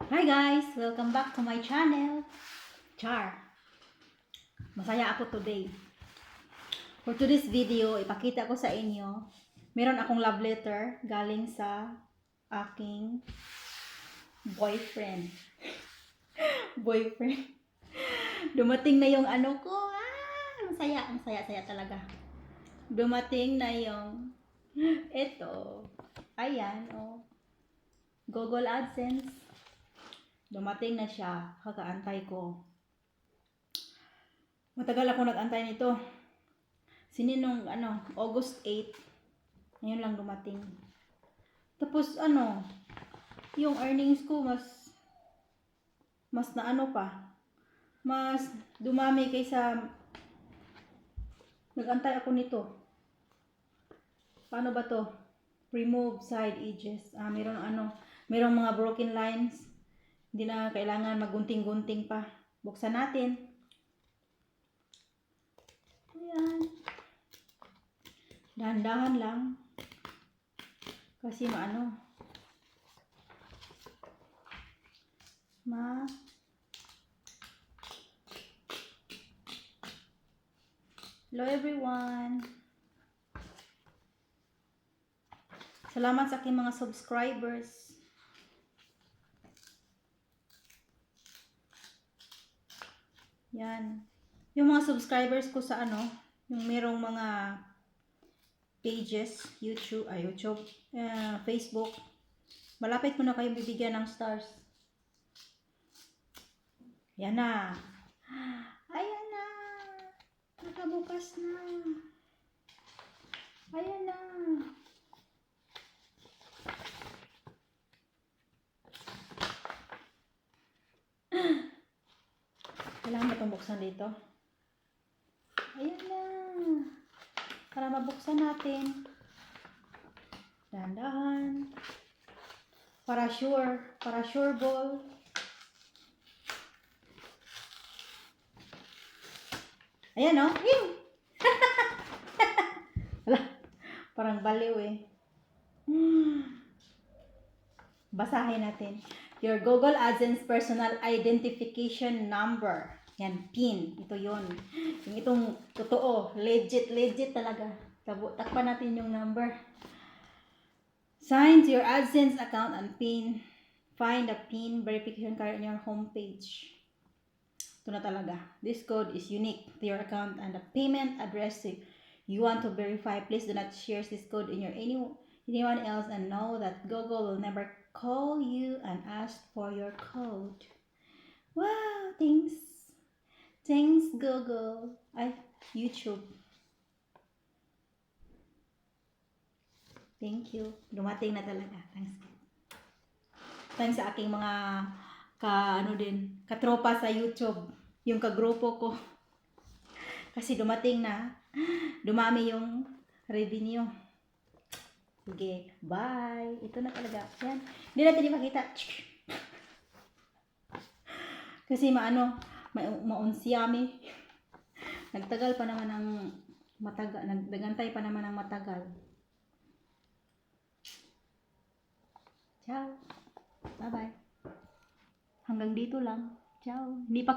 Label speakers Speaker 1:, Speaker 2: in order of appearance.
Speaker 1: Hi guys! Welcome back to my channel. Char! Masaya ako today. For today's video, ipakita ko sa inyo, meron akong love letter galing sa aking boyfriend. Dumating na yung ano ko. Ang saya talaga. Dumating na yung ito. Ayan, oh. Google AdSense. Dumating na siya, kakaantay ko. Matagal ako nag-antay nito. Sininong August 8. Ngayon lang dumating. Tapos yung earnings ko mas mas dumami kaysa nag-antay ako nito. Paano ba to? Remove side edges. Merong mga broken lines. Hindi na kailangan magunting-gunting pa. Buksan natin. Ayan. Dahan-dahan lang. Kasi Hello everyone. Salamat sa aking mga subscribers. Yan. Yung mga subscribers ko sa yung merong mga pages, YouTube, Facebook. Malapit mo na kayong bibigyan ng stars. Yan na. Ayan na. Nakabukas na. Ayan na. Kailangan ba itong buksan dito? Ayan na. Para mabuksan natin. Dahan-dahan. Para sure ball. Ayan o. Wala. Parang baliw eh. Basahin natin. Your Google AdSense personal identification number. Yan, PIN. Ito yon. Yung itong totoo. Legit talaga. Takpan natin yung number. Sign to your AdSense account and PIN. Find a PIN verification card on your homepage. Ito na talaga. This code is unique to your account and the payment address you want to verify. Please do not share this code in anyone else and know that Google will never call you and ask for your code. Wow, thanks Google. YouTube. Thank you. Dumating na talaga. Thanks sa aking mga katropa sa YouTube. Yung kagrupo ko. Kasi dumating na. Dumami yung revenue. Sige, bye. Ito na talaga. Yan. Hindi natin ipakita. Kasi maunsiyami. Nagtagal pa naman ng matagal. Nagantay pa naman ng matagal. Ciao. Bye-bye. Hanggang dito lang. Ciao. Hindi pa